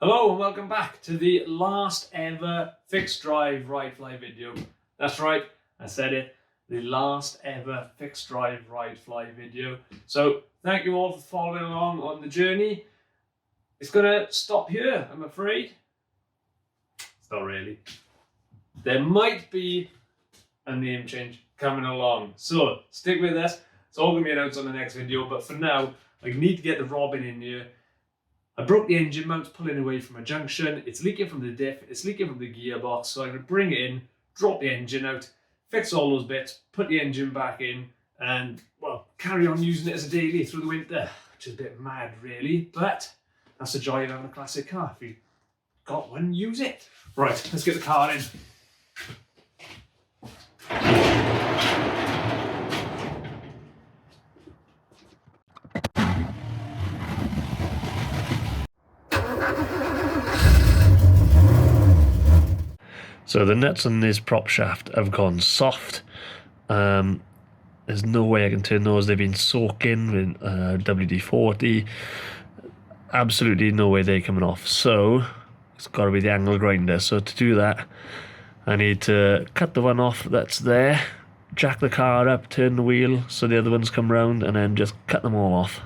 Hello and welcome back to the last ever fixed drive ride fly video. That's right, I said it, the last ever fixed drive ride fly video. So thank you all for following along on the journey. It's gonna stop here, I'm afraid. It's not really. There might be a name change coming along. So stick with us. It's all gonna be announced on the next video, but for now, I need to get the Robin in here. I broke the engine mount pulling away from a junction. It's leaking from the diff, it's leaking from the gearbox. So I'm going to bring it in, drop the engine out, fix all those bits, put the engine back in, and, well, carry on using it as a daily through the winter, which is a bit mad, really. But that's the joy of having a classic car. If you've got one, use it. Right, let's get the car in. So the nuts on this prop shaft have gone soft. There's no way I can turn those. They've been soaking with WD-40. Absolutely no way they're coming off. So it's got to be the angle grinder. So to do that, I need to cut the one off that's there, jack the car up, turn the wheel so the other ones come round, and then just cut them all off.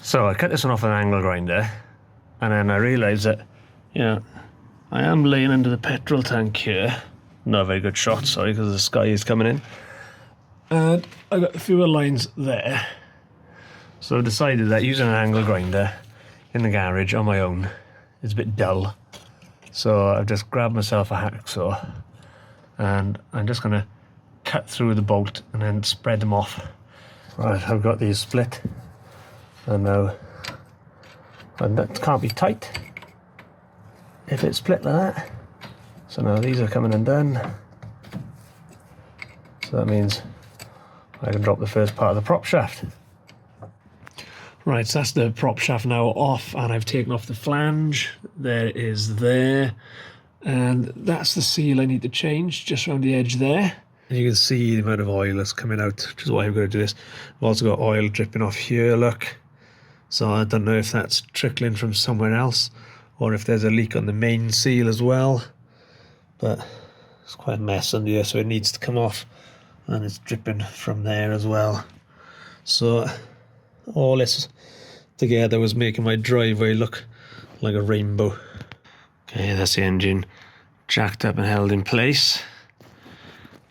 So I cut this one off with an angle grinder. And then I realised that, you know, I am laying under the petrol tank here. Not a very good shot, sorry, because the sky is coming in. And I got a few lines there. So I decided that using an angle grinder in the garage on my own is a bit dull. So I've just grabbed myself a hacksaw and I'm just going to cut through the bolt and then spread them off. Right, I've got these split. And now... and that can't be tight if it's split like that. So now these are coming undone. So that means I can drop the first part of the prop shaft. Right, so that's the prop shaft now off, and I've taken off the flange. There it is there. And that's the seal I need to change, just around the edge there. And you can see the amount of oil that's coming out, which is why I'm going to do this. I've also got oil dripping off here, look. So I don't know if that's trickling from somewhere else or if there's a leak on the main seal as well. But it's quite a mess under here, so it needs to come off. And it's dripping from there as well. So all this together was making my driveway look like a rainbow. Okay, that's the engine jacked up and held in place.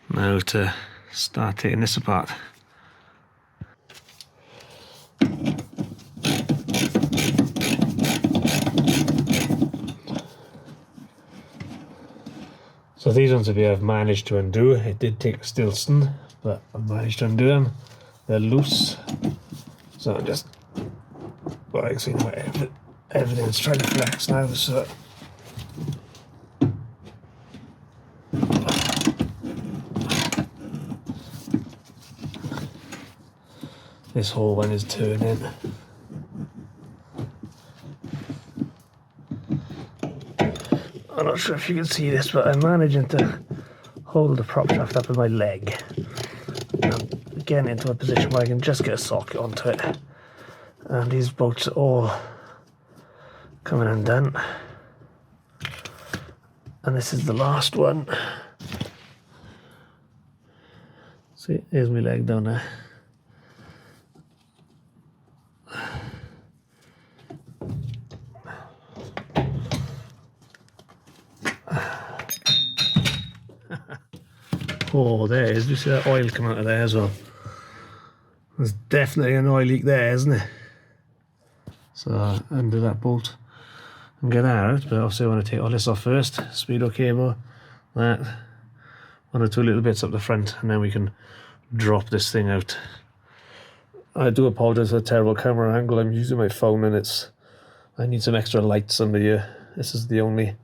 Now to start taking this apart. So these ones I've managed to undo. It did take a Stilson, but I've managed to undo them. They're loose. So I'm just, well, I can see everything's trying to flex now, so. This whole one is turning. I'm not sure if you can see this, but I'm managing to hold the prop shaft up with my leg. I'm getting into a position where I can just get a socket onto it. And these bolts are all coming undone. And this is the last one. See, here's my leg down there. Oh, there it is. Do you see that oil come out of there as well? There's definitely an oil leak there, isn't it? So undo that bolt and get that out. But obviously I want to take all this off first. Speedo cable, that, one or two little bits up the front, and then we can drop this thing out. I do apologise for the terrible camera angle. I'm using my phone and I need some extra lights under here. This is the only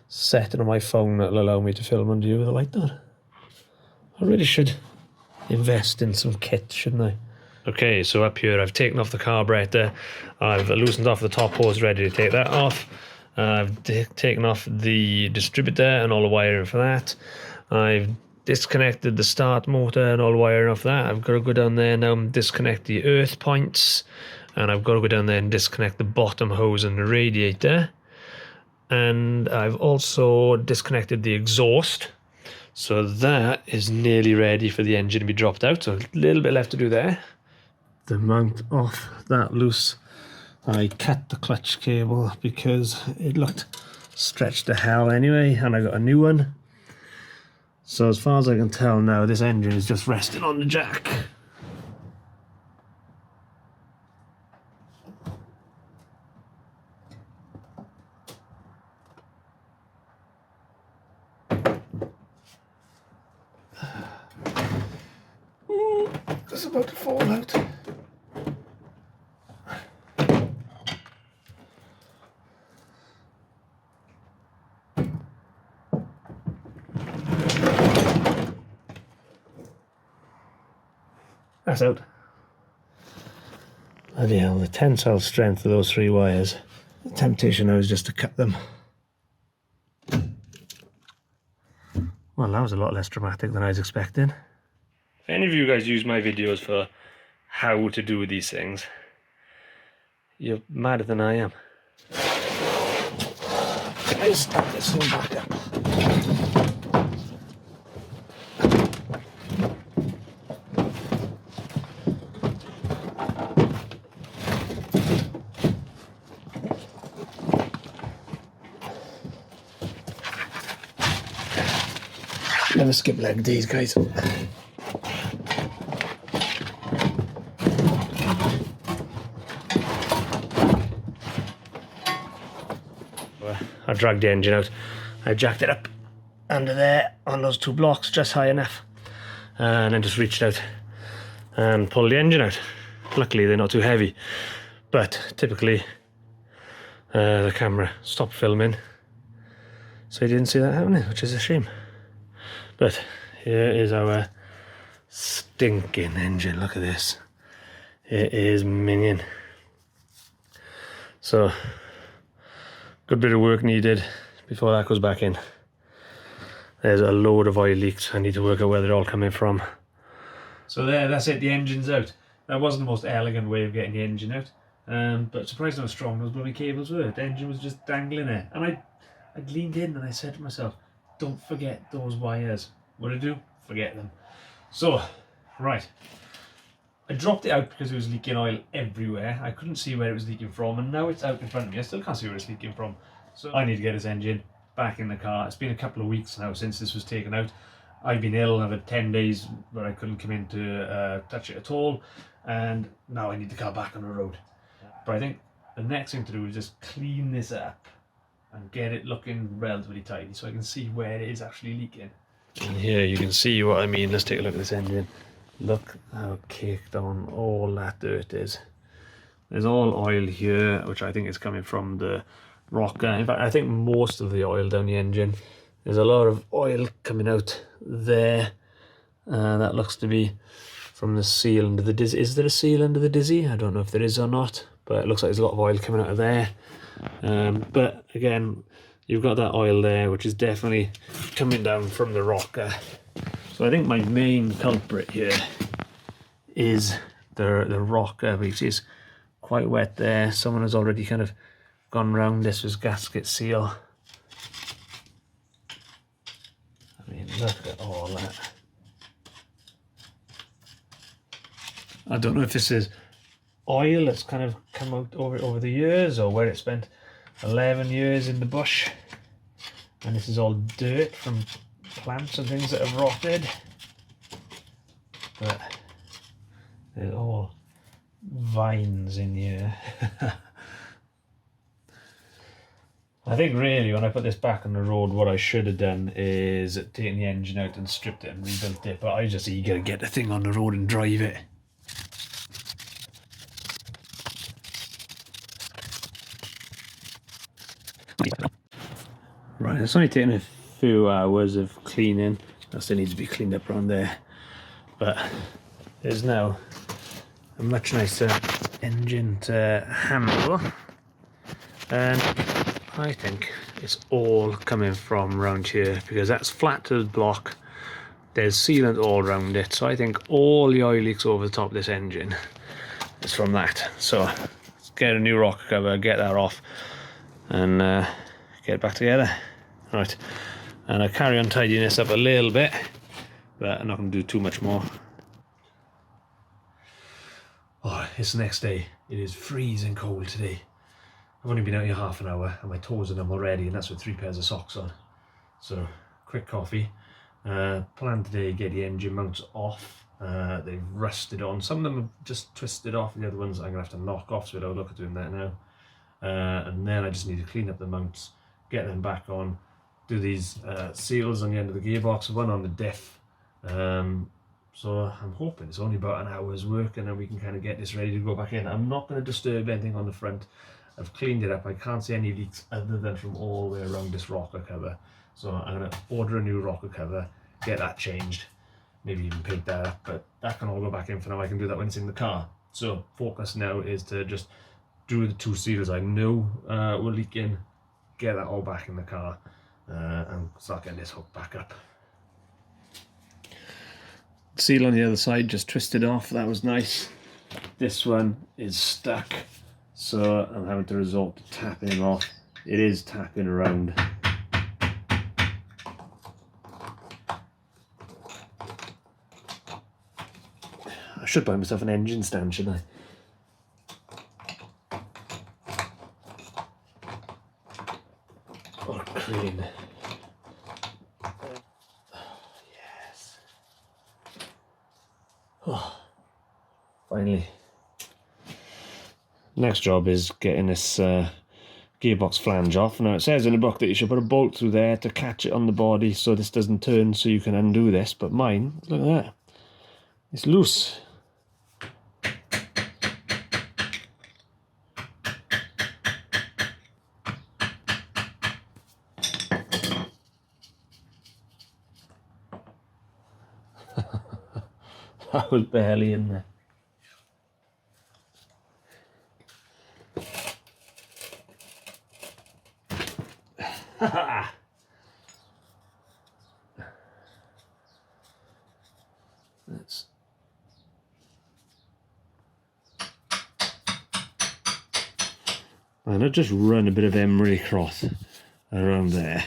setting on my phone that will allow me to film under here with a light on. I really should invest in some kit, shouldn't I? Okay, so up here I've taken off the carburetor, I've loosened off the top hose, ready to take that off. I've taken off the distributor and all the wiring for that. I've disconnected the start motor and all wiring off that. I've got to go down there now and disconnect the earth points, and I've got to go down there and disconnect the bottom hose and the radiator. And I've also disconnected the exhaust, so that is nearly ready for the engine to be dropped out. So a little bit left to do there. To mount off that loose, I cut the clutch cable because it looked stretched to hell anyway, and I got a new one. So as far as I can tell now, this engine is just resting on the jack. It's about to fall out. That's out. Bloody hell, the tensile strength of those 3 wires. The temptation now is just to cut them. Well, that was a lot less dramatic than I was expecting. If any of you guys use my videos for how to do these things, you're madder than I am. Can I just start this thing back up? Never skip leg these guys. I dragged the engine out. I jacked it up under there on those 2 blocks just high enough, and then just reached out and pulled the engine out. Luckily they're not too heavy, but typically the camera stopped filming, so you didn't see that happening, which is a shame. But here is our stinking engine. Look at this. It is minging. So good bit of work needed before that goes back in. There's a load of oil leaks. I need to work out where they're all coming from. So there, that's it, the engine's out. That wasn't the most elegant way of getting the engine out, but surprised how strong those bloody cables were. The engine was just dangling there, and I leaned in and I said to myself, don't forget those wires. What did I do? Forget them. So, right. I dropped it out because it was leaking oil everywhere. I couldn't see where it was leaking from, and now it's out in front of me. I still can't see where it's leaking from. So I need to get this engine back in the car. It's been a couple of weeks now since this was taken out. I've been ill. I've had 10 days where I couldn't come in to touch it at all, and now I need the car back on the road. But I think the next thing to do is just clean this up and get it looking relatively tidy so I can see where it is actually leaking. And here you can see what I mean. Let's take a look at this engine. Look how caked on all that dirt is. There's all oil here, which I think is coming from the rocker. In fact, I think most of the oil down the engine. There's a lot of oil coming out there. That looks to be from the seal under the Dizzy. Is there a seal under the Dizzy? I don't know if there is or not, but it looks like there's a lot of oil coming out of there. But again, you've got that oil there, which is definitely coming down from the rocker. So I think my main culprit here is the rocker, which is quite wet there. Someone has already kind of gone round this with gasket seal. I mean, look at all that. I don't know if this is oil that's kind of come out over the years, or where it spent 11 years in the bush, and this is all dirt from plants and things that have rotted. But there's all vines in here. I think really when I put this back on the road, what I should have done is taken the engine out and stripped it and rebuilt it, but I was just eager to get the thing on the road and drive it. Right, it's only taken a few hours of cleaning. That still needs to be cleaned up around there, but there's now a much nicer engine to handle, and I think it's all coming from around here, because that's flat to the block. there's sealant all around it, so I think all the oil leaks over the top of this engine is from that. So let's get a new rocker cover, get that off, and get it back together. Right, and I carry on tidying this up a little bit, but I'm not going to do too much more. Oh, it's the next day. It is freezing cold today. I've only been out here half an hour and my toes are numb already, and that's with 3 pairs of socks on. So, quick coffee. Plan today, get the engine mounts off. They've rusted on. Some of them have just twisted off, the other ones I'm going to have to knock off, so I'll look at doing that now. And then I just need to clean up the mounts, get them back on, do these seals on the end of the gearbox, one on the diff. So I'm hoping it's only about an hour's work and then we can kind of get this ready to go back in. I'm not going to disturb anything on the front. I've cleaned it up. I can't see any leaks other than from all the way around this rocker cover. So I'm going to order a new rocker cover, get that changed, maybe even paint that up, but that can all go back in for now. I can do that when it's in the car. So focus now is to just do the 2 seals I know were leaking, get that all back in the car, and start getting this hooked back up. Seal on the other side just twisted off, that was nice. This one is stuck, so I'm having to resort to tapping him off. It is tapping around. I should buy myself an engine stand, shouldn't I? Or crane. Yes. Oh, finally. Next job is getting this gearbox flange off. Now it says in the book that you should put a bolt through there to catch it on the body so this doesn't turn, so you can undo this, but mine, look at that, it's loose. That was barely in there. That's and I'll just run a bit of emery cloth around there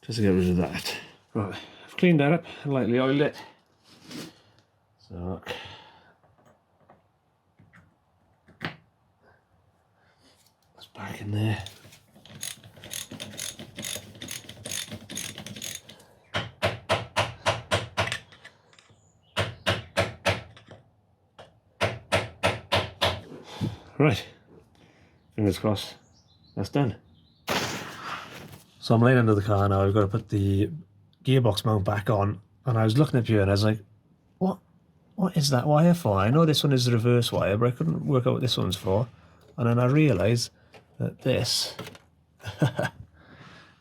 just to get rid of that. Right, I've cleaned that up and lightly oiled it. So look. It's back in there. Right, fingers crossed, that's done. So I'm laying under the car now. I've got to put the gearbox mount back on, and I was looking up here and I was like, what is that wire for? I know this one is the reverse wire, but I couldn't work out what this one's for. And then I realised that this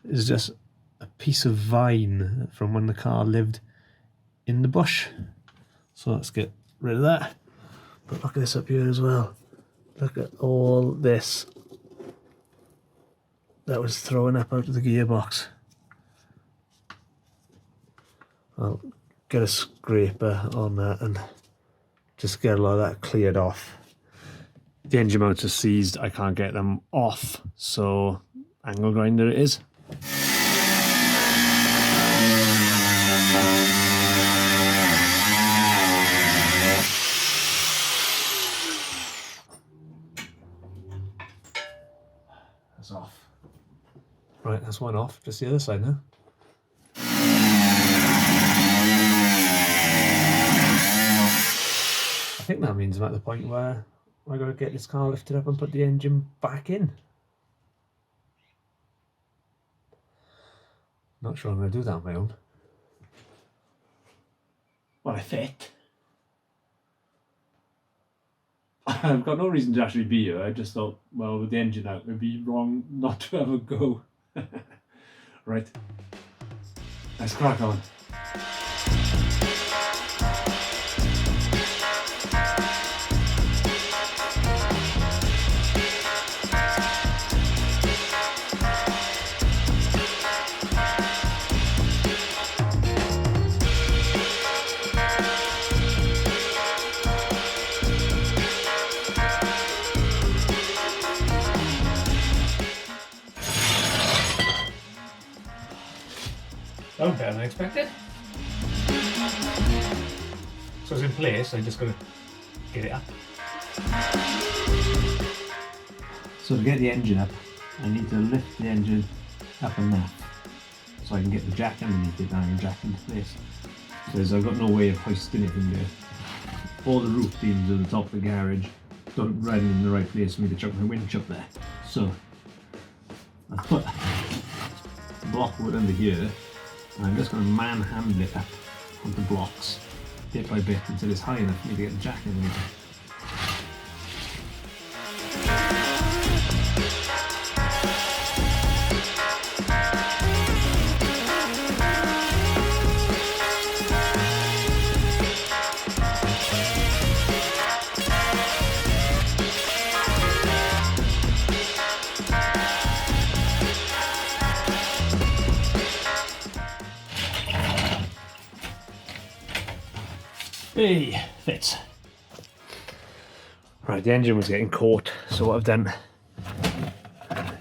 is just a piece of vine from when the car lived in the bush. So let's get rid of that. But look at this up here as well. Look at all this that was thrown up out of the gearbox. I'll get a scraper on that and just get a lot of that cleared off. The engine mounts are seized, I can't get them off, so angle grinder it is. That's off. Right, that's one off, just the other side now. I think that means I'm at the point where I got to get this car lifted up and put the engine back in. Not sure I'm going to do that on my own. Well, I fit. I've got no reason to actually be here. I just thought, well, with the engine out, it would be wrong not to have a go. Right. Let's crack on. Oh, better than I expected. So it's in place, I just got to get it up. So to get the engine up, I need to lift the engine up enough so I can get the jack underneath it and I can jack into place. Because I've got no way of hoisting it in there. All the roof beams at the top of the garage don't run in the right place for me to chuck my winch up there. So I put the block wood under here and I'm just going to manhandle it up onto blocks bit by bit until it's high enough for me to get the jack underneath it. Hey, fits. Right, the engine was getting caught, so what I've done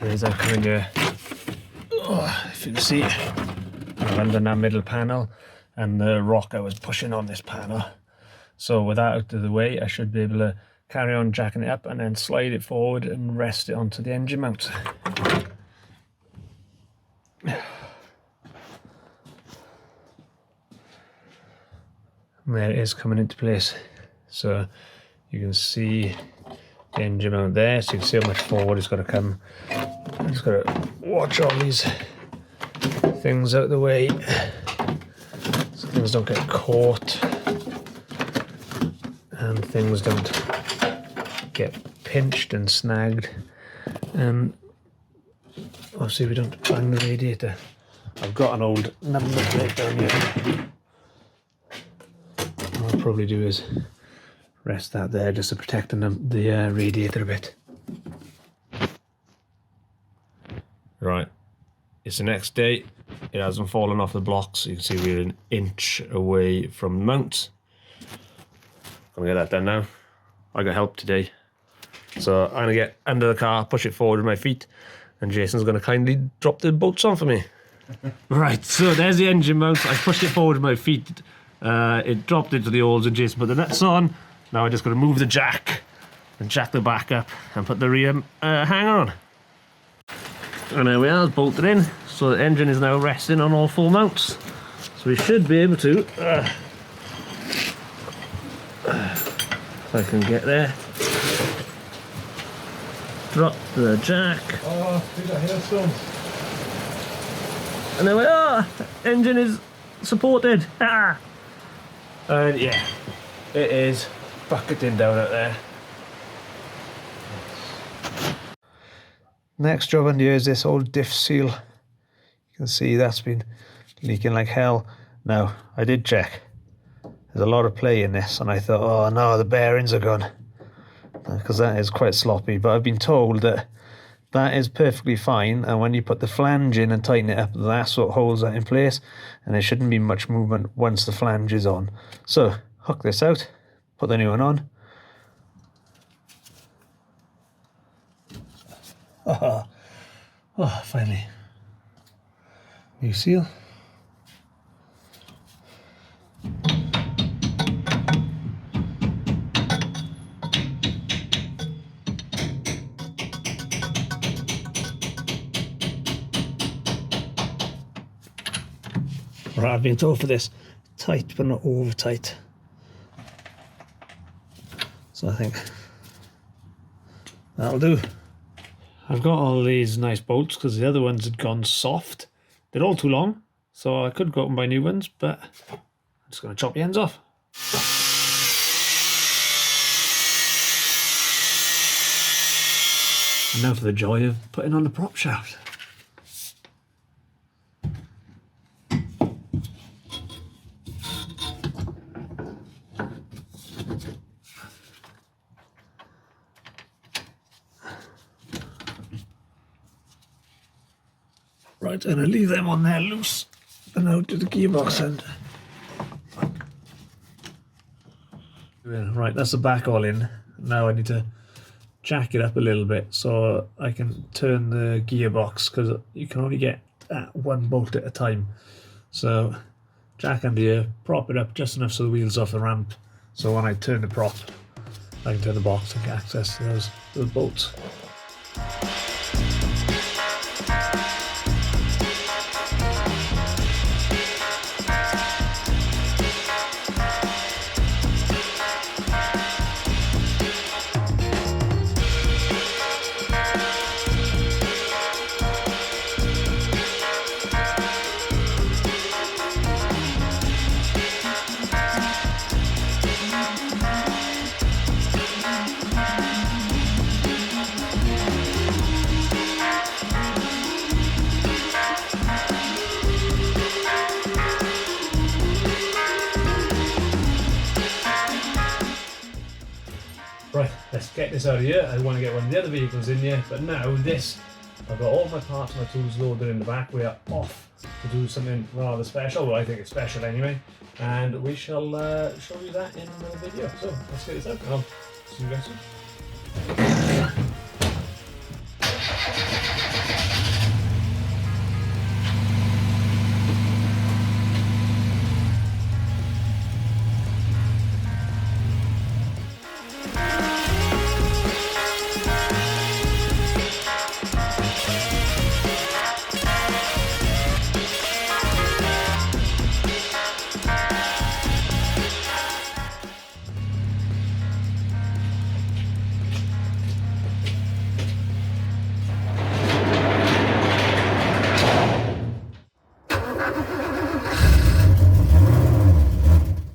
is I've come in here, if you can see, I've undone that middle panel and the rocker was pushing on this panel. So with that out of the way, I should be able to carry on jacking it up and then slide it forward and rest it onto the engine mount. And there it is coming into place. So you can see the engine mount there, so you can see how much forward it's got to come. I'm just got to watch all these things out of the way so things don't get caught and things don't get pinched and snagged, and obviously we don't bang the radiator. I've got an old number plate down here. What I'll probably do is rest that there just to protect the radiator a bit. Right, it's the next day. It hasn't fallen off the blocks. You can see we're an inch away from the mount. I'm gonna get that done now. I got help today, so I'm gonna get under the car, push it forward with my feet, and Jason's gonna kindly drop the bolts on for me. Right, so there's the engine mount. I pushed it forward with my feet. It dropped into the holes and Jason put the nuts on. Now I just got to move the jack and jack the back up and put the rear hanger on. And there we are, it's bolted in. So the engine is now resting on all four mounts. So we should be able to, if I can get there, drop the jack. Oh, did I hear some? And there we are, engine is supported. And yeah, it is bucketing down out there. Next job under here is this old diff seal. You can see that's been leaking like hell. Now, I did check. There's a lot of play in this, and I thought, oh no, the bearings are gone, because that is quite sloppy. But I've been told that that is perfectly fine, and when you put the flange in and tighten it up, that's what holds that in place, and there shouldn't be much movement once the flange is on. So, hook this out, put the new one on. Oh, finally. New seal. Right, I've been told for this tight but not over tight. So I think that'll do. I've got all these nice bolts because the other ones had gone soft. They're all too long, so I could go out and buy new ones, but I'm just going to chop the ends off. And now for the joy of putting on the prop shaft. Right, and I leave them on there loose and out to the gearbox end. Right, that's the back all in. Now I need to jack it up a little bit so I can turn the gearbox, because you can only get one bolt at a time. So jack under here, prop it up just enough so the wheel's off the ramp. So when I turn the prop, I can turn the box and get access to those bolts. Right, let's get this out of here. I want to get one of the other vehicles in here, but now this, I've got all my parts and my tools loaded in the back. We are off to do something rather special. Well, I think it's special anyway, and we shall show you that in another video. So let's get this out and I'll see you guys soon.